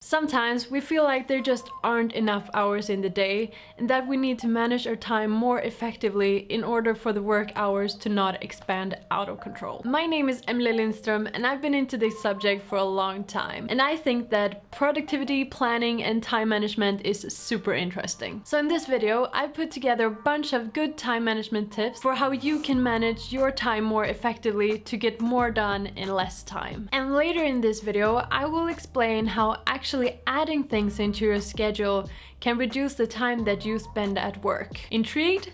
Sometimes we feel like there just aren't enough hours in the day and that we need to manage our time more effectively in order for the work hours to not expand out of control. My name is Emelie Lindström and I've been into this subject for a long time, and I think that productivity, planning and time management is super interesting. So in this video I put together a bunch of good time management tips for how you can manage your time more effectively to get more done in less time. And later in this video I will explain how actually adding things into your schedule can reduce the time that you spend at work. Intrigued?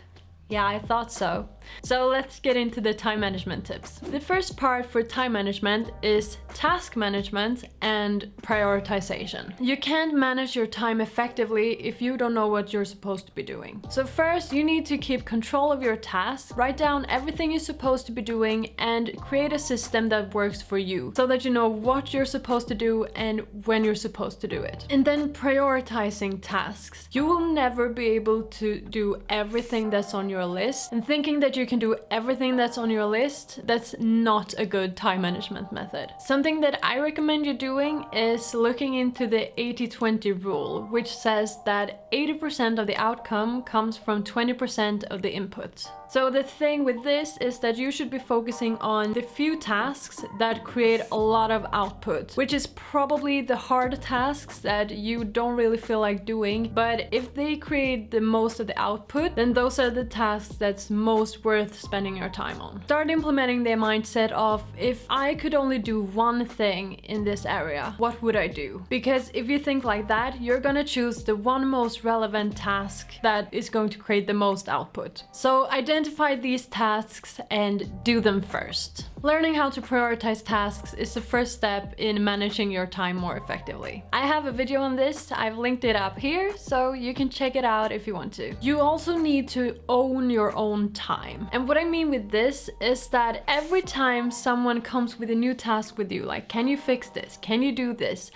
Yeah, I thought so. So let's get into the time management tips. The first part for time management is task management and prioritization. You can't manage your time effectively if you don't know what you're supposed to be doing. So first, you need to keep control of your tasks, write down everything you're supposed to be doing, and create a system that works for you so that you know what you're supposed to do and when you're supposed to do it. And then prioritizing tasks. You will never be able to do everything that's on your list, and thinking that you can do everything that's on your list, that's not a good time management method. Something that I recommend you doing is looking into the 80-20 rule, which says that 80% of the outcome comes from 20% of the input. So the thing with this is that you should be focusing on the few tasks that create a lot of output, which is probably the hard tasks that you don't really feel like doing, but if they create the most of the output, then those are the tasks that's most worth spending your time on. Start implementing the mindset of, if I could only do one thing in this area, what would I do? Because if you think like that, you're gonna choose the one most relevant task that is going to create the most output. So identify these tasks and do them first. Learning how to prioritize tasks is the first step in managing your time more effectively. I have a video on this, I've linked it up here, so you can check it out if you want to. You also need to own your own time. And what I mean with this is that every time someone comes with a new task with you, like, can you fix this? Can you do this?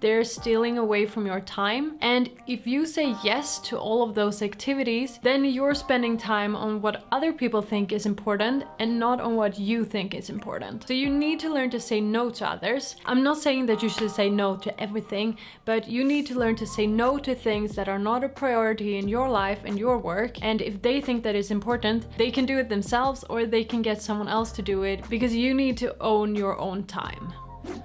They're stealing away from your time. And if you say yes to all of those activities, then you're spending time on what other people think is important and not on what you think is important. So you need to learn to say no to others. I'm not saying that you should say no to everything, but you need to learn to say no to things that are not a priority in your life and your work. And if they think that it's important, they can do it themselves or they can get someone else to do it, because you need to own your own time.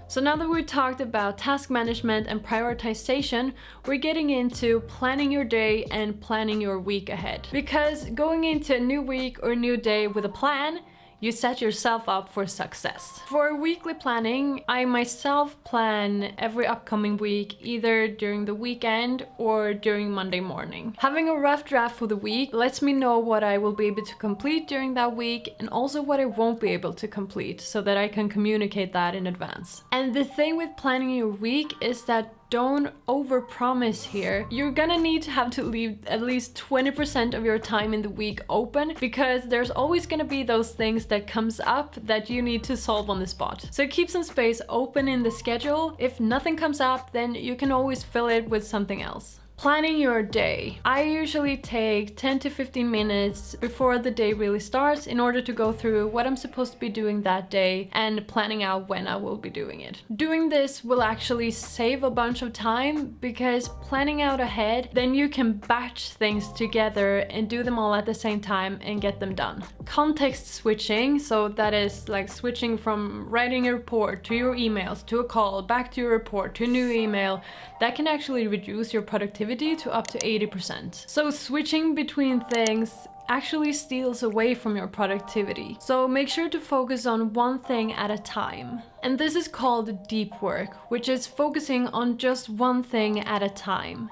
So now that we've talked about task management and prioritization, we're getting into planning your day and planning your week ahead. Because going into a new week or a new day with a plan, you set yourself up for success. For weekly planning, I myself plan every upcoming week, either during the weekend or during Monday morning. Having a rough draft for the week lets me know what I will be able to complete during that week and also what I won't be able to complete, so that I can communicate that in advance. And the thing with planning your week is that don't overpromise here. You're gonna need to have to leave at least 20% of your time in the week open, because there's always gonna be those things that comes up that you need to solve on the spot. So keep some space open in the schedule. If nothing comes up, then you can always fill it with something else. Planning your day. I usually take 10 to 15 minutes before the day really starts in order to go through what I'm supposed to be doing that day and planning out when I will be doing it. Doing this will actually save a bunch of time, because planning out ahead, then you can batch things together and do them all at the same time and get them done. Context switching, so that is like switching from writing a report to your emails, to a call, back to your report, to a new email, that can actually reduce your productivity to up to 80%. So switching between things actually steals away from your productivity. So make sure to focus on one thing at a time. And this is called deep work, which is focusing on just one thing at a time.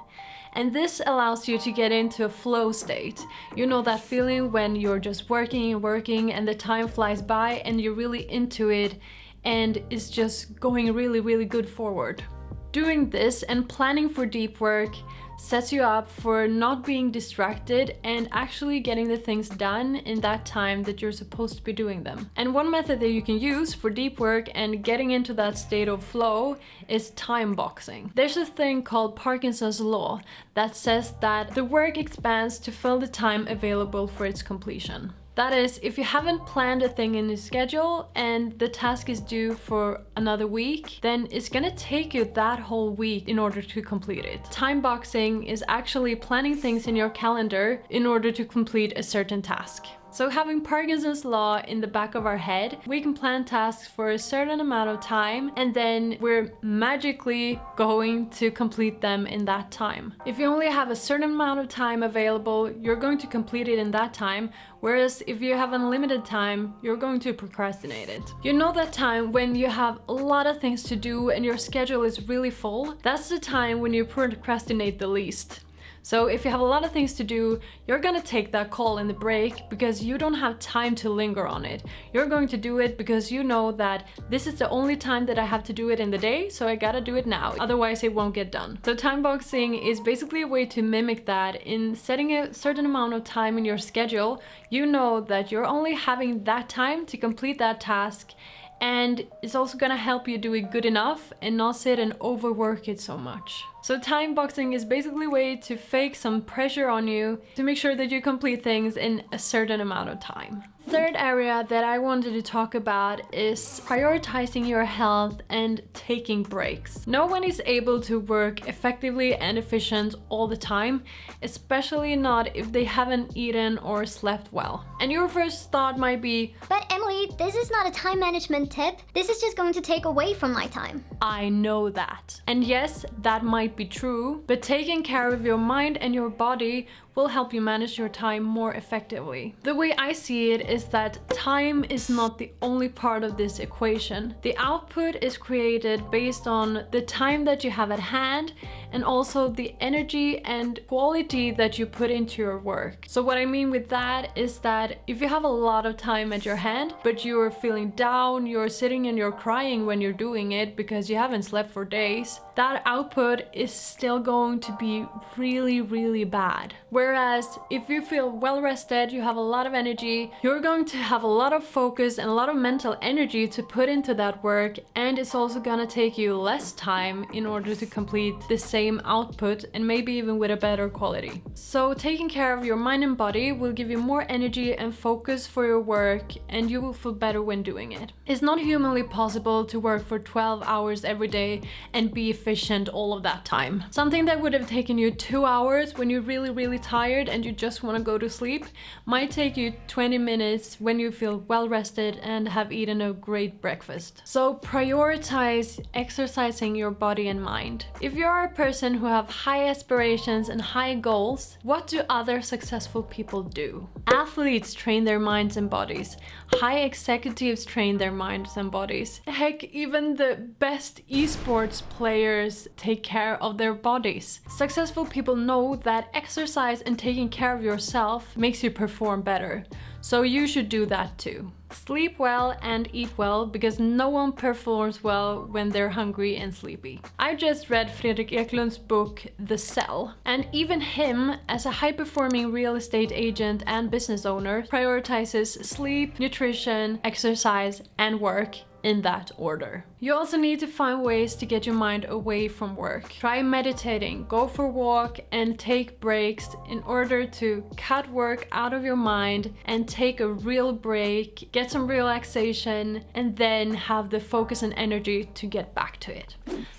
And this allows you to get into a flow state. You know that feeling when you're just working and working and the time flies by and you're really into it and it's just going really, really good forward. Doing this and planning for deep work sets you up for not being distracted and actually getting the things done in that time that you're supposed to be doing them. And one method that you can use for deep work and getting into that state of flow is time boxing. There's a thing called Parkinson's law that says that the work expands to fill the time available for its completion. That is, if you haven't planned a thing in your schedule and the task is due for another week, then it's gonna take you that whole week in order to complete it. Time boxing is actually planning things in your calendar in order to complete a certain task. So having Parkinson's law in the back of our head, we can plan tasks for a certain amount of time and then we're magically going to complete them in that time. If you only have a certain amount of time available, you're going to complete it in that time, whereas if you have unlimited time, you're going to procrastinate it. You know that time when you have a lot of things to do and your schedule is really full? That's the time when you procrastinate the least. So if you have a lot of things to do, you're gonna take that call in the break because you don't have time to linger on it. You're going to do it because you know that this is the only time that I have to do it in the day, so I gotta do it now, otherwise it won't get done. So time boxing is basically a way to mimic that. In setting a certain amount of time in your schedule, you know that you're only having that time to complete that task, and it's also gonna help you do it good enough and not sit and overwork it so much. So time boxing is basically a way to fake some pressure on you to make sure that you complete things in a certain amount of time. Third area that I wanted to talk about is prioritizing your health and taking breaks. No one is able to work effectively and efficient all the time, especially not if they haven't eaten or slept well. And your first thought might be, "But Emelie, this is not a time management tip. This is just going to take away from my time." I know that. And yes, that might be true, but taking care of your mind and your body will help you manage your time more effectively. The way I see it is that time is not the only part of this equation. The output is created based on the time that you have at hand and also the energy and quality that you put into your work. So what I mean with that is that if you have a lot of time at your hand, but you're feeling down, you're sitting and you're crying when you're doing it because you haven't slept for days, that output is still going to be really, really bad. Whereas if you feel well rested, you have a lot of energy, you're going to have a lot of focus and a lot of mental energy to put into that work, and it's also gonna take you less time in order to complete the same output and maybe even with a better quality. So taking care of your mind and body will give you more energy and focus for your work, and you will feel better when doing it. It's not humanly possible to work for 12 hours every day and be efficient all of that time. Something that would have taken you 2 hours when you're really, really tired and you just want to go to sleep might take you 20 minutes when you feel well rested and have eaten a great breakfast. So prioritize exercising your body and mind. If you're a person who have high aspirations and high goals, what do other successful people do? Athletes train their minds and bodies. High executives train their minds and bodies. Heck, even the best esports players take care of their bodies. Successful people know that exercise and taking care of yourself makes you perform better. So you should do that too. Sleep well and eat well, because no one performs well when they're hungry and sleepy. I just read Fredrik Eklund's book, The Cell, and even him, as a high-performing real estate agent and business owner, prioritizes sleep, nutrition, exercise, and work in that order. You also need to find ways to get your mind away from work. Try meditating, go for a walk, and take breaks in order to cut work out of your mind and take a real break, get some relaxation, and then have the focus and energy to get back to it.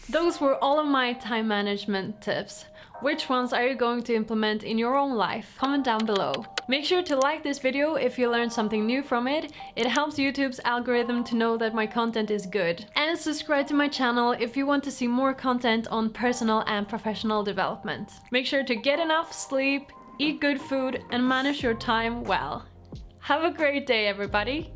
Those were all of my time management tips. Which ones are you going to implement in your own life? Comment down below. Make sure to like this video if you learned something new from it. It helps YouTube's algorithm to know that my content is good. And subscribe to my channel if you want to see more content on personal and professional development. Make sure to get enough sleep, eat good food, and manage your time well. Have a great day, everybody!